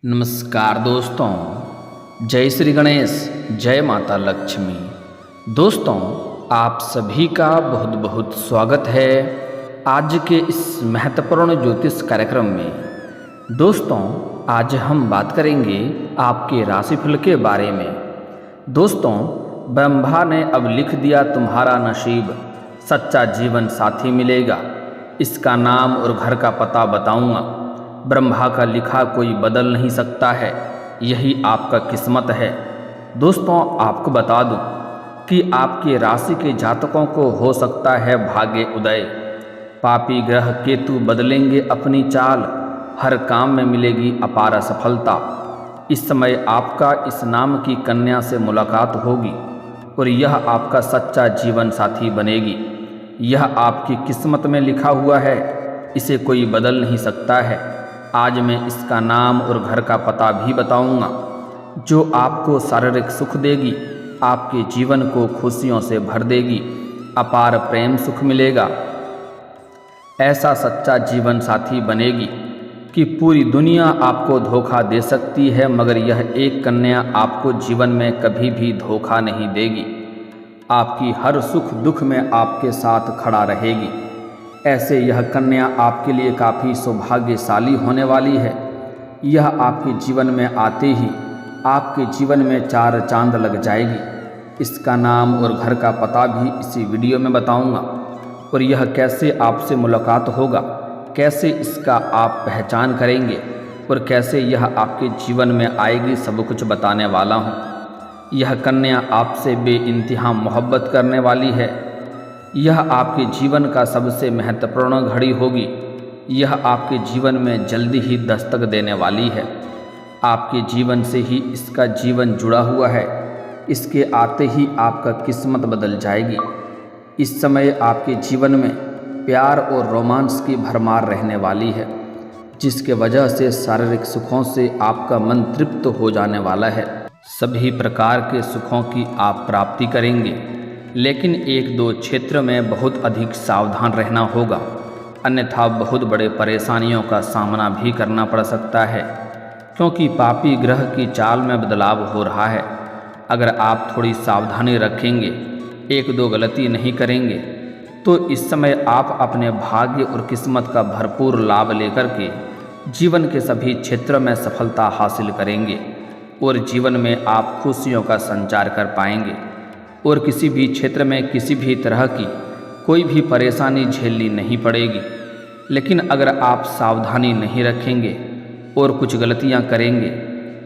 नमस्कार दोस्तों, जय श्री गणेश, जय माता लक्ष्मी। दोस्तों, आप सभी का बहुत बहुत स्वागत है आज के इस महत्वपूर्ण ज्योतिष कार्यक्रम में। दोस्तों, आज हम बात करेंगे आपके राशिफल के बारे में। दोस्तों, ब्रह्मा ने अब लिख दिया तुम्हारा नसीब, सच्चा जीवन साथी मिलेगा। इसका नाम और घर का पता बताऊंगा। ब्रह्मा का लिखा कोई बदल नहीं सकता है, यही आपका किस्मत है। दोस्तों, आपको बता दूं कि आपके राशि के जातकों को हो सकता है भाग्य उदय। पापी ग्रह केतु बदलेंगे अपनी चाल, हर काम में मिलेगी अपार सफलता। इस समय आपका इस नाम की कन्या से मुलाकात होगी और यह आपका सच्चा जीवन साथी बनेगी। यह आपकी किस्मत में लिखा हुआ है, इसे कोई बदल नहीं सकता है। आज मैं इसका नाम और घर का पता भी बताऊंगा, जो आपको शारीरिक सुख देगी, आपके जीवन को खुशियों से भर देगी, अपार प्रेम सुख मिलेगा। ऐसा सच्चा जीवन साथी बनेगी कि पूरी दुनिया आपको धोखा दे सकती है, मगर यह एक कन्या आपको जीवन में कभी भी धोखा नहीं देगी। आपकी हर सुख दुख में आपके साथ खड़ा रहेगी। ऐसे यह कन्या आपके लिए काफ़ी सौभाग्यशाली होने वाली है। यह आपके जीवन में आते ही आपके जीवन में चार चांद लग जाएगी। इसका नाम और घर का पता भी इसी वीडियो में बताऊंगा, और यह कैसे आपसे मुलाकात होगा, कैसे इसका आप पहचान करेंगे और कैसे यह आपके जीवन में आएगी, सब कुछ बताने वाला हूँ। यह कन्या आपसे बेइंतहा मोहब्बत करने वाली है। यह आपके जीवन का सबसे महत्वपूर्ण घड़ी होगी। यह आपके जीवन में जल्दी ही दस्तक देने वाली है। आपके जीवन से ही इसका जीवन जुड़ा हुआ है। इसके आते ही आपका किस्मत बदल जाएगी। इस समय आपके जीवन में प्यार और रोमांस की भरमार रहने वाली है, जिसके वजह से शारीरिक सुखों से आपका मन तृप्त हो जाने वाला है। सभी प्रकार के सुखों की आप प्राप्ति करेंगे, लेकिन एक दो क्षेत्र में बहुत अधिक सावधान रहना होगा, अन्यथा बहुत बड़े परेशानियों का सामना भी करना पड़ सकता है, क्योंकि पापी ग्रह की चाल में बदलाव हो रहा है। अगर आप थोड़ी सावधानी रखेंगे, एक दो गलती नहीं करेंगे, तो इस समय आप अपने भाग्य और किस्मत का भरपूर लाभ लेकर के जीवन के सभी क्षेत्रों में सफलता हासिल करेंगे और जीवन में आप खुशियों का संचार कर पाएंगे और किसी भी क्षेत्र में किसी भी तरह की कोई भी परेशानी झेलनी नहीं पड़ेगी। लेकिन अगर आप सावधानी नहीं रखेंगे और कुछ गलतियां करेंगे,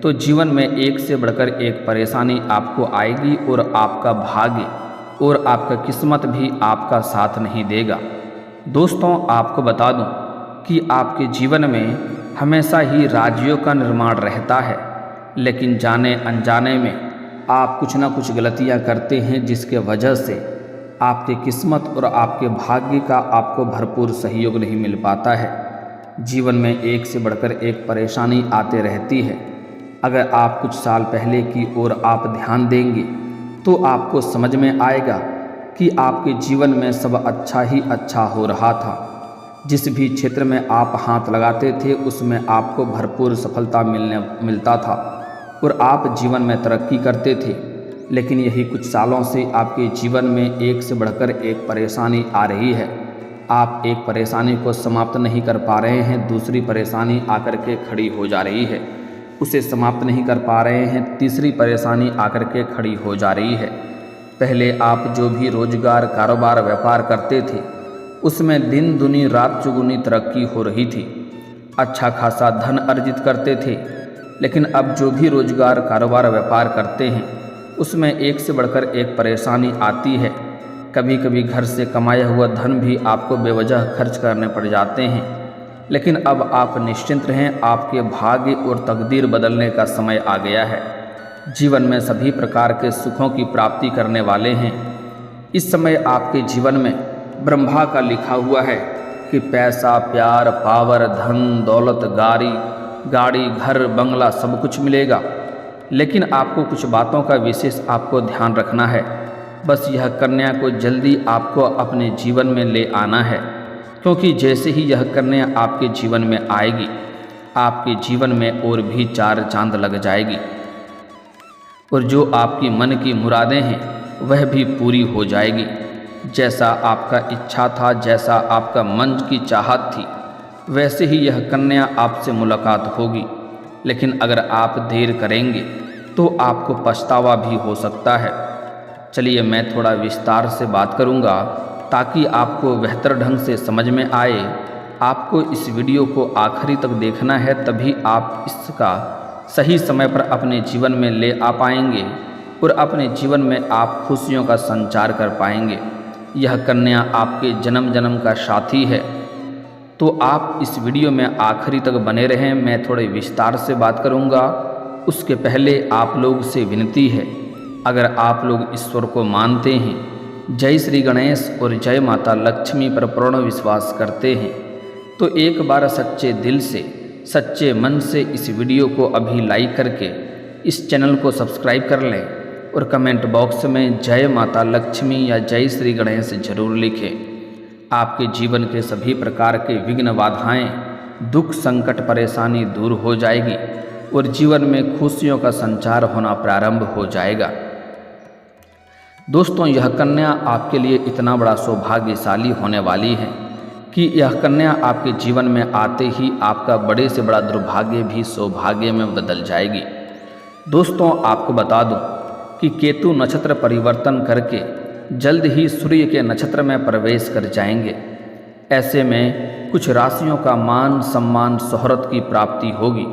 तो जीवन में एक से बढ़कर एक परेशानी आपको आएगी और आपका भाग्य और आपका किस्मत भी आपका साथ नहीं देगा। दोस्तों, आपको बता दूं कि आपके जीवन में हमेशा ही राज्यों का निर्माण रहता है, लेकिन जाने अनजाने में आप कुछ ना कुछ गलतियां करते हैं, जिसके वजह से आपकी किस्मत और आपके भाग्य का आपको भरपूर सहयोग नहीं मिल पाता है। जीवन में एक से बढ़कर एक परेशानी आते रहती है। अगर आप कुछ साल पहले की ओर आप ध्यान देंगे, तो आपको समझ में आएगा कि आपके जीवन में सब अच्छा ही अच्छा हो रहा था। जिस भी क्षेत्र में आप हाथ लगाते थे, उसमें आपको भरपूर सफलता मिलता था और आप जीवन में तरक्की करते थे। लेकिन यही कुछ सालों से आपके जीवन में एक से बढ़कर एक परेशानी आ रही है। आप एक परेशानी को समाप्त नहीं कर पा रहे हैं, दूसरी परेशानी आकर के खड़ी हो जा रही है। उसे समाप्त नहीं कर पा रहे हैं, तीसरी परेशानी आकर के खड़ी हो जा रही है। पहले आप जो भी रोजगार, कारोबार, व्यापार करते थे, उसमें दिन दुनी रात चुगुनी तरक्की हो रही थी। अच्छा खासा धन अर्जित करते थे। लेकिन अब जो भी रोजगार, कारोबार, व्यापार करते हैं, उसमें एक से बढ़कर एक परेशानी आती है। कभी कभी घर से कमाया हुआ धन भी आपको बेवजह खर्च करने पड़ जाते हैं। लेकिन अब आप निश्चिंत रहें, आपके भाग्य और तकदीर बदलने का समय आ गया है। जीवन में सभी प्रकार के सुखों की प्राप्ति करने वाले हैं। इस समय आपके जीवन में ब्रह्मा का लिखा हुआ है कि पैसा, प्यार, पावर, धन, दौलत, गाड़ी, घर, बंगला सब कुछ मिलेगा। लेकिन आपको कुछ बातों का विशेष आपको ध्यान रखना है। बस यह कन्या को जल्दी आपको अपने जीवन में ले आना है, क्योंकि जैसे ही यह कन्या आपके जीवन में आएगी, आपके जीवन में और भी चार चांद लग जाएगी और जो आपकी मन की मुरादें हैं वह भी पूरी हो जाएगी। जैसा आपका इच्छा था, जैसा आपका मन की चाहत थी, वैसे ही यह कन्या आपसे मुलाकात होगी। लेकिन अगर आप देर करेंगे तो आपको पछतावा भी हो सकता है। चलिए मैं थोड़ा विस्तार से बात करूंगा ताकि आपको बेहतर ढंग से समझ में आए। आपको इस वीडियो को आखिरी तक देखना है, तभी आप इसका सही समय पर अपने जीवन में ले आ पाएंगे और अपने जीवन में आप खुशियों का संचार कर पाएंगे। यह कन्या आपके जन्म जन्म का साथी है, तो आप इस वीडियो में आखिरी तक बने रहें। मैं थोड़े विस्तार से बात करूंगा। उसके पहले आप लोग से विनती है, अगर आप लोग ईश्वर को मानते हैं, जय श्री गणेश और जय माता लक्ष्मी पर पूर्ण विश्वास करते हैं, तो एक बार सच्चे दिल से, सच्चे मन से इस वीडियो को अभी लाइक करके इस चैनल को सब्सक्राइब कर लें और कमेंट बॉक्स में जय माता लक्ष्मी या जय श्री गणेश जरूर लिखें। आपके जीवन के सभी प्रकार के विघ्न बाधाएं, दुख संकट परेशानी दूर हो जाएगी और जीवन में खुशियों का संचार होना प्रारंभ हो जाएगा। दोस्तों, यह कन्या आपके लिए इतना बड़ा सौभाग्यशाली होने वाली है कि यह कन्या आपके जीवन में आते ही आपका बड़े से बड़ा दुर्भाग्य भी सौभाग्य में बदल जाएगी। दोस्तों, आपको बता दूं कि केतु नक्षत्र परिवर्तन करके जल्द ही सूर्य के नक्षत्र में प्रवेश कर जाएंगे। ऐसे में कुछ राशियों का मान सम्मान शोहरत की प्राप्ति होगी,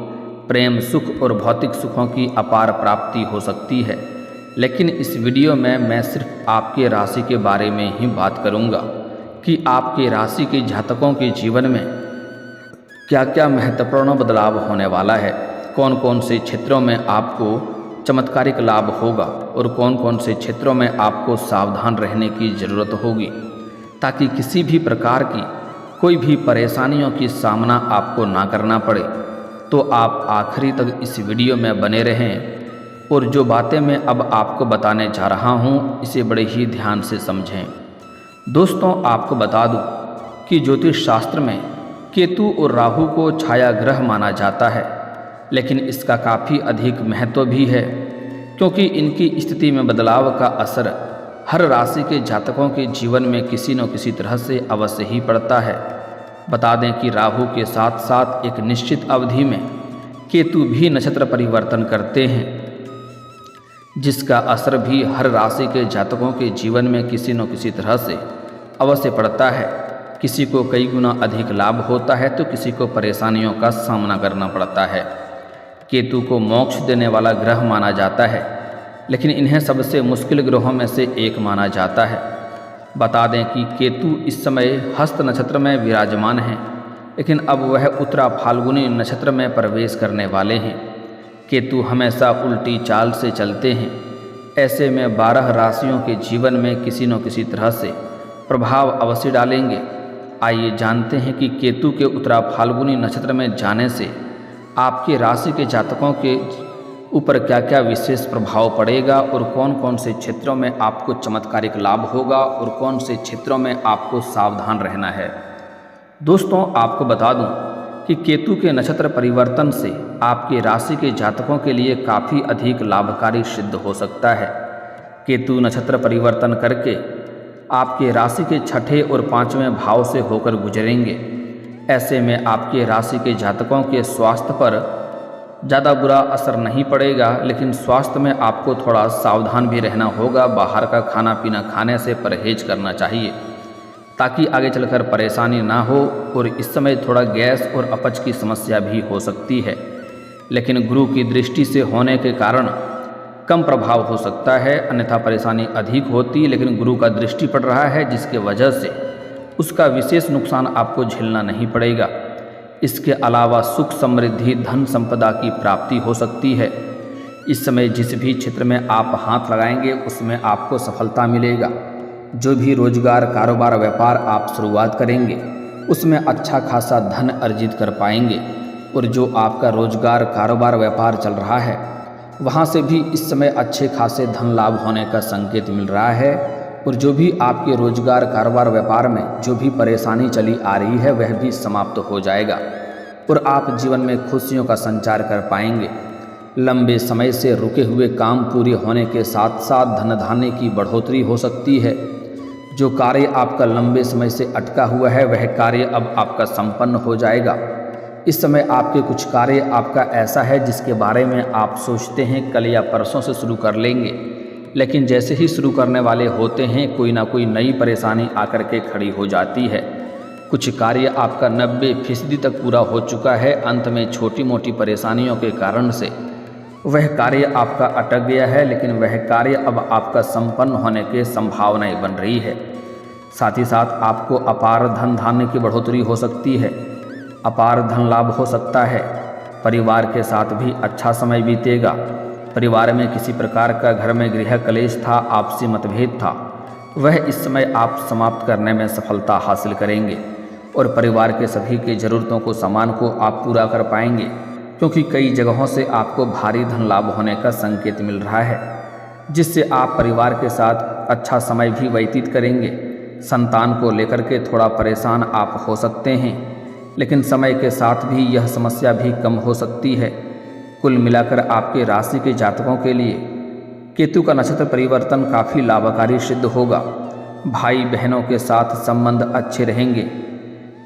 प्रेम सुख और भौतिक सुखों की अपार प्राप्ति हो सकती है। लेकिन इस वीडियो में मैं सिर्फ आपके राशि के बारे में ही बात करूंगा कि आपके राशि के जातकों के जीवन में क्या क्या महत्वपूर्ण बदलाव होने वाला है, कौन कौन से क्षेत्रों में आपको चमत्कारिक लाभ होगा और कौन कौन से क्षेत्रों में आपको सावधान रहने की ज़रूरत होगी, ताकि किसी भी प्रकार की कोई भी परेशानियों की सामना आपको ना करना पड़े। तो आप आखिरी तक इस वीडियो में बने रहें और जो बातें मैं अब आपको बताने जा रहा हूँ इसे बड़े ही ध्यान से समझें। दोस्तों, आपको बता दूं कि ज्योतिष शास्त्र में केतु और राहु को छाया ग्रह माना जाता है, लेकिन इसका काफ़ी अधिक महत्व भी है क्योंकि इनकी स्थिति में बदलाव का असर हर राशि के जातकों के जीवन में किसी न किसी तरह से अवश्य ही पड़ता है। बता दें कि राहु के साथ साथ एक निश्चित अवधि में केतु भी नक्षत्र परिवर्तन करते हैं, जिसका असर भी हर राशि के जातकों के जीवन में किसी न किसी तरह से अवश्य पड़ता है। किसी को कई गुना अधिक लाभ होता है तो किसी को परेशानियों का सामना करना पड़ता है। केतु को मोक्ष देने वाला ग्रह माना जाता है, लेकिन इन्हें सबसे मुश्किल ग्रहों में से एक माना जाता है। बता दें कि केतु इस समय हस्त नक्षत्र में विराजमान हैं, लेकिन अब वह उत्तरा फाल्गुनी नक्षत्र में प्रवेश करने वाले हैं। केतु हमेशा उल्टी चाल से चलते हैं। ऐसे में 12 राशियों के जीवन में किसी न किसी तरह से प्रभाव अवश्य डालेंगे। आइए जानते हैं कि केतु के उत्तरा फाल्गुनी नक्षत्र में जाने से आपके राशि के जातकों के ऊपर क्या क्या विशेष प्रभाव पड़ेगा और कौन कौन से क्षेत्रों में आपको चमत्कारिक लाभ होगा और कौन से क्षेत्रों में आपको सावधान रहना है। दोस्तों, आपको बता दूं कि केतु के नक्षत्र परिवर्तन से आपके राशि के जातकों के लिए काफ़ी अधिक लाभकारी सिद्ध हो सकता है। केतु नक्षत्र परिवर्तन करके आपके राशि के छठे और 5वें भाव से होकर गुजरेंगे। ऐसे में आपके राशि के जातकों के स्वास्थ्य पर ज़्यादा बुरा असर नहीं पड़ेगा, लेकिन स्वास्थ्य में आपको थोड़ा सावधान भी रहना होगा। बाहर का खाना पीना खाने से परहेज करना चाहिए ताकि आगे चलकर परेशानी ना हो। और इस समय थोड़ा गैस और अपच की समस्या भी हो सकती है, लेकिन गुरु की दृष्टि से होने के कारण कम प्रभाव हो सकता है, अन्यथा परेशानी अधिक होती। लेकिन गुरु का दृष्टि पड़ रहा है, जिसके वजह से उसका विशेष नुकसान आपको झेलना नहीं पड़ेगा। इसके अलावा सुख समृद्धि धन संपदा की प्राप्ति हो सकती है। इस समय जिस भी क्षेत्र में आप हाथ लगाएंगे उसमें आपको सफलता मिलेगा। जो भी रोजगार कारोबार व्यापार आप शुरुआत करेंगे उसमें अच्छा खासा धन अर्जित कर पाएंगे। और जो आपका रोजगार कारोबार व्यापार चल रहा है वहाँ से भी इस समय अच्छे खासे धन लाभ होने का संकेत मिल रहा है। और जो भी आपके रोजगार कारोबार व्यापार में जो भी परेशानी चली आ रही है वह भी समाप्त हो जाएगा। और आप जीवन में खुशियों का संचार कर पाएंगे। लंबे समय से रुके हुए काम पूरे होने के साथ साथ धन धान्य की बढ़ोतरी हो सकती है। जो कार्य आपका लंबे समय से अटका हुआ है वह कार्य अब आपका संपन्न हो जाएगा। इस समय आपके कुछ कार्य आपका ऐसा है जिसके बारे में आप सोचते हैं कल या परसों से शुरू कर लेंगे, लेकिन जैसे ही शुरू करने वाले होते हैं कोई ना कोई नई परेशानी आकर के खड़ी हो जाती है। कुछ कार्य आपका 90% तक पूरा हो चुका है, अंत में छोटी मोटी परेशानियों के कारण से वह कार्य आपका अटक गया है, लेकिन वह कार्य अब आपका संपन्न होने की संभावनाएं बन रही है। साथ ही साथ आपको अपार धन धान्य की बढ़ोतरी हो सकती है, अपार धन लाभ हो सकता है। परिवार के साथ भी अच्छा समय बीतेगा। परिवार में किसी प्रकार का घर में गृह कलेश था, आपसी मतभेद था, वह इस समय आप समाप्त करने में सफलता हासिल करेंगे और परिवार के सभी की ज़रूरतों को सामान को आप पूरा कर पाएंगे, क्योंकि कई जगहों से आपको भारी धन लाभ होने का संकेत मिल रहा है, जिससे आप परिवार के साथ अच्छा समय भी व्यतीत करेंगे। संतान को लेकर के थोड़ा परेशान आप हो सकते हैं, लेकिन समय के साथ भी यह समस्या भी कम हो सकती है। कुल मिलाकर आपके राशि के जातकों के लिए केतु का नक्षत्र परिवर्तन काफ़ी लाभकारी सिद्ध होगा। भाई बहनों के साथ संबंध अच्छे रहेंगे।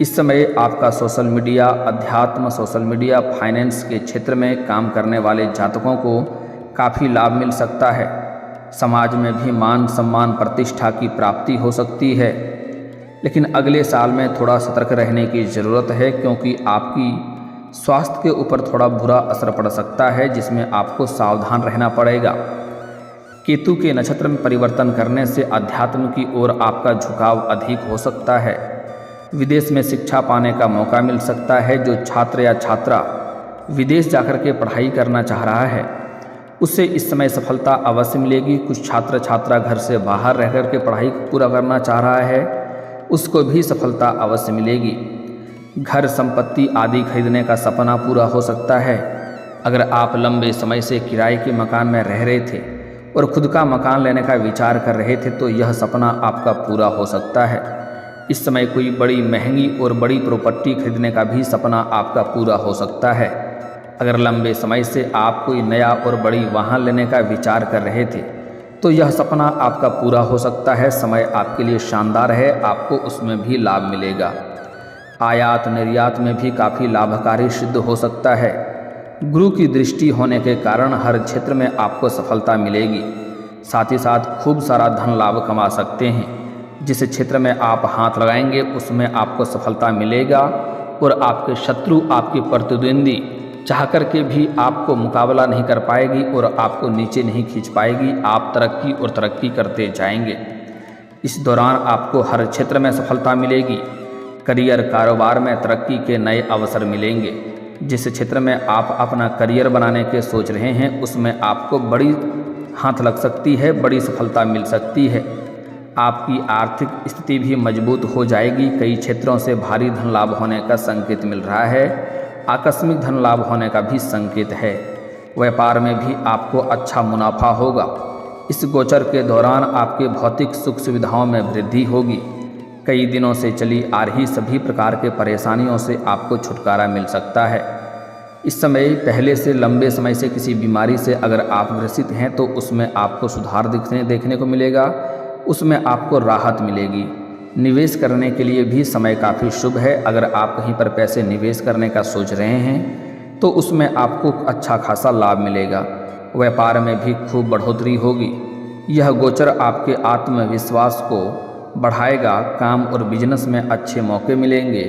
इस समय आपका सोशल मीडिया, अध्यात्म, सोशल मीडिया, फाइनेंस के क्षेत्र में काम करने वाले जातकों को काफ़ी लाभ मिल सकता है। समाज में भी मान सम्मान प्रतिष्ठा की प्राप्ति हो सकती है, लेकिन अगले साल में थोड़ा सतर्क रहने की ज़रूरत है, क्योंकि आपकी स्वास्थ्य के ऊपर थोड़ा बुरा असर पड़ सकता है, जिसमें आपको सावधान रहना पड़ेगा। केतु के नक्षत्र में परिवर्तन करने से अध्यात्म की ओर आपका झुकाव अधिक हो सकता है। विदेश में शिक्षा पाने का मौका मिल सकता है। जो छात्र या छात्रा विदेश जाकर के पढ़ाई करना चाह रहा है उससे इस समय सफलता अवश्य मिलेगी। कुछ छात्र छात्रा घर से बाहर रह कर के पढ़ाई पूरा करना चाह रहा है, उसको भी सफलता अवश्य मिलेगी। घर संपत्ति आदि खरीदने का सपना पूरा हो सकता है। अगर आप लंबे समय से किराए के मकान में रह रहे थे और खुद का मकान लेने का विचार कर रहे थे तो यह सपना आपका पूरा हो सकता है। इस समय कोई बड़ी महंगी और बड़ी प्रॉपर्टी खरीदने का भी सपना आपका पूरा हो सकता है। अगर लंबे समय से आप कोई नया और बड़ी वाहन लेने का विचार कर रहे थे तो यह सपना आपका पूरा हो सकता है। समय आपके लिए शानदार है, आपको उसमें भी लाभ मिलेगा। आयात निर्यात में भी काफ़ी लाभकारी सिद्ध हो सकता है। गुरु की दृष्टि होने के कारण हर क्षेत्र में आपको सफलता मिलेगी। साथ ही साथ खूब सारा धन लाभ कमा सकते हैं। जिस क्षेत्र में आप हाथ लगाएंगे उसमें आपको सफलता मिलेगा और आपके शत्रु, आपके प्रतिद्वंदी चाह कर के भी आपको मुकाबला नहीं कर पाएगी और आपको नीचे नहीं खींच पाएगी। आप तरक्की और तरक्की करते जाएंगे। इस दौरान आपको हर क्षेत्र में सफलता मिलेगी। करियर, कारोबार में तरक्की के नए अवसर मिलेंगे। जिस क्षेत्र में आप अपना करियर बनाने के सोच रहे हैं उसमें आपको बड़ी हाथ लग सकती है, बड़ी सफलता मिल सकती है। आपकी आर्थिक स्थिति भी मजबूत हो जाएगी। कई क्षेत्रों से भारी धन लाभ होने का संकेत मिल रहा है। आकस्मिक धन लाभ होने का भी संकेत है। व्यापार में भी आपको अच्छा मुनाफा होगा। इस गोचर के दौरान आपके भौतिक सुख सुविधाओं में वृद्धि होगी। कई दिनों से चली आ रही सभी प्रकार के परेशानियों से आपको छुटकारा मिल सकता है। इस समय पहले से लंबे समय से किसी बीमारी से अगर आप ग्रसित हैं तो उसमें आपको सुधार देखने को मिलेगा, उसमें आपको राहत मिलेगी। निवेश करने के लिए भी समय काफ़ी शुभ है। अगर आप कहीं पर पैसे निवेश करने का सोच रहे हैं तो उसमें आपको अच्छा खासा लाभ मिलेगा। व्यापार में भी खूब बढ़ोतरी होगी। यह गोचर आपके आत्मविश्वास को बढ़ाएगा। काम और बिजनेस में अच्छे मौके मिलेंगे।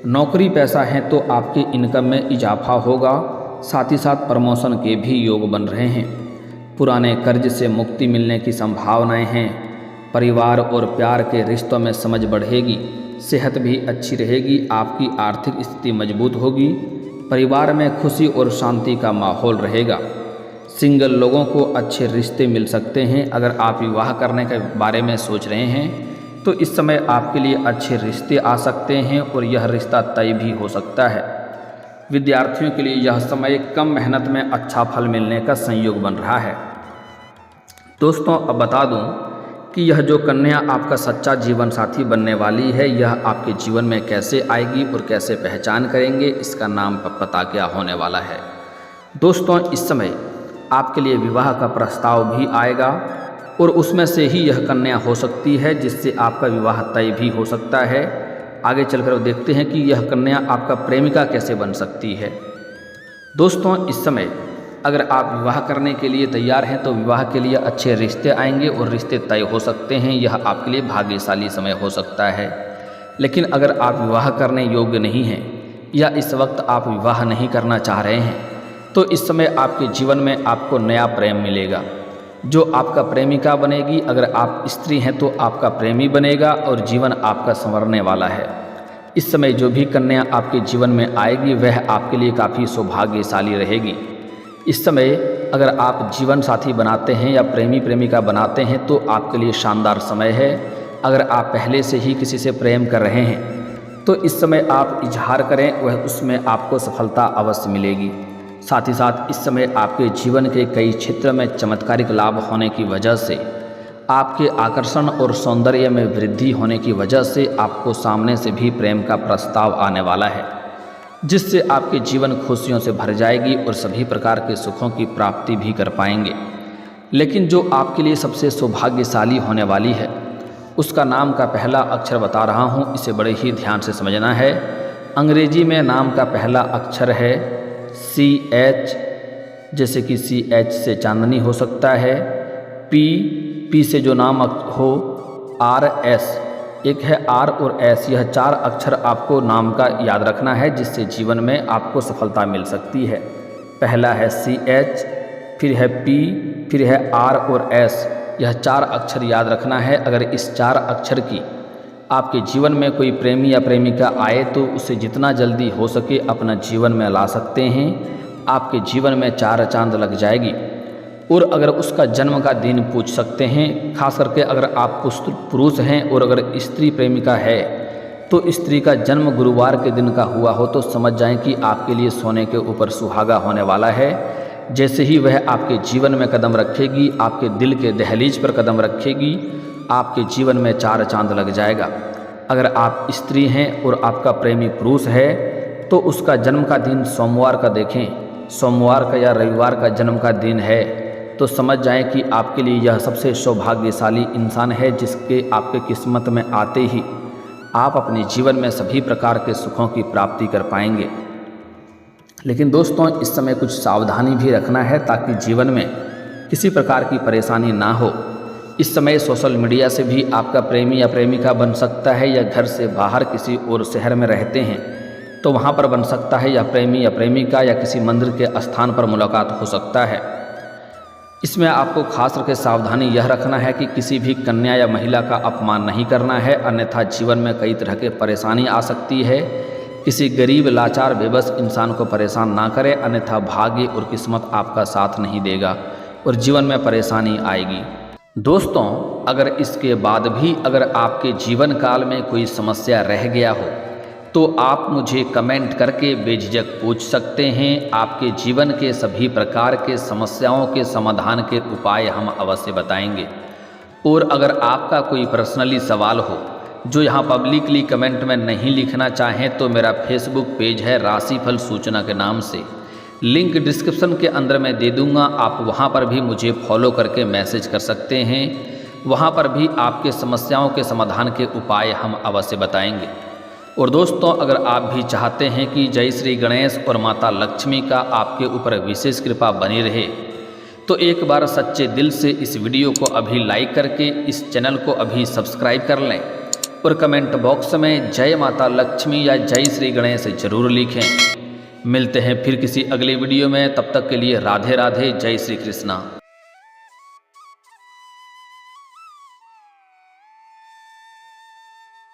नौकरी पैसा है तो आपके इनकम में इजाफा होगा। साथ ही साथ प्रमोशन के भी योग बन रहे हैं। पुराने कर्ज से मुक्ति मिलने की संभावनाएं हैं। परिवार और प्यार के रिश्तों में समझ बढ़ेगी। सेहत भी अच्छी रहेगी। आपकी आर्थिक स्थिति मजबूत होगी। परिवार में खुशी और शांति का माहौल रहेगा। सिंगल लोगों को अच्छे रिश्ते मिल सकते हैं। अगर आप विवाह करने के बारे में सोच रहे हैं तो इस समय आपके लिए अच्छे रिश्ते आ सकते हैं और यह रिश्ता तय भी हो सकता है। विद्यार्थियों के लिए यह समय कम मेहनत में अच्छा फल मिलने का संयोग बन रहा है। दोस्तों, अब बता दूं कि यह जो कन्या आपका सच्चा जीवन साथी बनने वाली है, यह आपके जीवन में कैसे आएगी और कैसे पहचान करेंगे, इसका नाम पता क्या होने वाला है। दोस्तों, इस समय आपके लिए विवाह का प्रस्ताव भी आएगा और उसमें से ही यह कन्या हो सकती है जिससे आपका विवाह तय भी हो सकता है। आगे चलकर देखते हैं कि यह कन्या आपका प्रेमिका कैसे बन सकती है। दोस्तों, इस समय अगर आप विवाह करने के लिए तैयार हैं तो विवाह के लिए अच्छे रिश्ते आएंगे और रिश्ते तय हो सकते हैं। यह आपके लिए भाग्यशाली समय हो सकता है। लेकिन अगर आप विवाह करने योग्य नहीं हैं या इस वक्त आप विवाह नहीं करना चाह रहे हैं तो इस समय आपके जीवन में आपको नया प्रेम मिलेगा जो आपका प्रेमिका बनेगी। अगर आप स्त्री हैं तो आपका प्रेमी बनेगा और जीवन आपका संवरने वाला है। इस समय जो भी कन्या आपके जीवन में आएगी वह आपके लिए काफ़ी सौभाग्यशाली रहेगी। इस समय अगर आप जीवन साथी बनाते हैं या प्रेमी प्रेमिका बनाते हैं तो आपके लिए शानदार समय है। अगर आप पहले से ही किसी से प्रेम कर रहे हैं तो इस समय आप इजहार करें, वह उसमें आपको सफलता अवश्य मिलेगी। साथ ही साथ इस समय आपके जीवन के कई क्षेत्र में चमत्कारिक लाभ होने की वजह से, आपके आकर्षण और सौंदर्य में वृद्धि होने की वजह से आपको सामने से भी प्रेम का प्रस्ताव आने वाला है जिससे आपके जीवन खुशियों से भर जाएगी और सभी प्रकार के सुखों की प्राप्ति भी कर पाएंगे। लेकिन जो आपके लिए सबसे सौभाग्यशाली होने वाली है उसका नाम का पहला अक्षर बता रहा हूँ, इसे बड़े ही ध्यान से समझना है। अंग्रेजी में नाम का पहला अक्षर है CH, जैसे कि CH से चांदनी हो सकता है। P से जो नाम हो RS, एक है R और S। यह 4 अक्षर आपको नाम का याद रखना है जिससे जीवन में आपको सफलता मिल सकती है। पहला है CH, फिर है P, फिर है R और S। यह 4 अक्षर याद रखना है। अगर इस 4 अक्षर की आपके जीवन में कोई प्रेमी या प्रेमिका आए तो उसे जितना जल्दी हो सके अपना जीवन में ला सकते हैं। आपके जीवन में 4 चांद लग जाएगी। और अगर उसका जन्म का दिन पूछ सकते हैं, खास करके अगर आप पुरुष हैं और अगर स्त्री प्रेमिका है तो स्त्री का जन्म गुरुवार के दिन का हुआ हो तो समझ जाएं कि आपके लिए सोने के ऊपर सुहागा होने वाला है। जैसे ही वह आपके जीवन में कदम रखेगी, आपके दिल के दहलीज पर कदम रखेगी, आपके जीवन में 4 चांद लग जाएगा। अगर आप स्त्री हैं और आपका प्रेमी पुरुष है तो उसका जन्म का दिन सोमवार का देखें, सोमवार का या रविवार का जन्म का दिन है तो समझ जाएं कि आपके लिए यह सबसे सौभाग्यशाली इंसान है जिसके आपके किस्मत में आते ही आप अपने जीवन में सभी प्रकार के सुखों की प्राप्ति कर पाएंगे। लेकिन दोस्तों, इस समय कुछ सावधानी भी रखना है ताकि जीवन में किसी प्रकार की परेशानी ना हो। इस समय सोशल मीडिया से भी आपका प्रेमी या प्रेमिका बन सकता है या घर से बाहर किसी और शहर में रहते हैं तो वहाँ पर बन सकता है, या प्रेमी या प्रेमिका या किसी मंदिर के स्थान पर मुलाकात हो सकता है। इसमें आपको खास करके सावधानी यह रखना है कि किसी भी कन्या या महिला का अपमान नहीं करना है, अन्यथा जीवन में कई तरह के परेशानी आ सकती है। किसी गरीब, लाचार, बेबस इंसान को परेशान ना करें, अन्यथा भाग्य और किस्मत आपका साथ नहीं देगा और जीवन में परेशानी आएगी। दोस्तों, अगर इसके बाद भी अगर आपके जीवन काल में कोई समस्या रह गया हो तो आप मुझे कमेंट करके बेझिझक पूछ सकते हैं। आपके जीवन के सभी प्रकार के समस्याओं के समाधान के उपाय हम अवश्य बताएंगे। और अगर आपका कोई पर्सनली सवाल हो जो यहाँ पब्लिकली कमेंट में नहीं लिखना चाहें तो मेरा फेसबुक पेज है राशिफल सूचना के नाम से, लिंक डिस्क्रिप्शन के अंदर मैं दे दूँगा। आप वहाँ पर भी मुझे फॉलो करके मैसेज कर सकते हैं। वहाँ पर भी आपके समस्याओं के समाधान के उपाय हम अवश्य बताएंगे। और दोस्तों, अगर आप भी चाहते हैं कि जय श्री गणेश और माता लक्ष्मी का आपके ऊपर विशेष कृपा बनी रहे तो एक बार सच्चे दिल से इस वीडियो को अभी लाइक करके इस चैनल को अभी सब्सक्राइब कर लें और कमेंट बॉक्स में जय माता लक्ष्मी या जय श्री गणेश जरूर लिखें। मिलते हैं फिर किसी अगले वीडियो में, तब तक के लिए राधे राधे, जय श्री कृष्णा।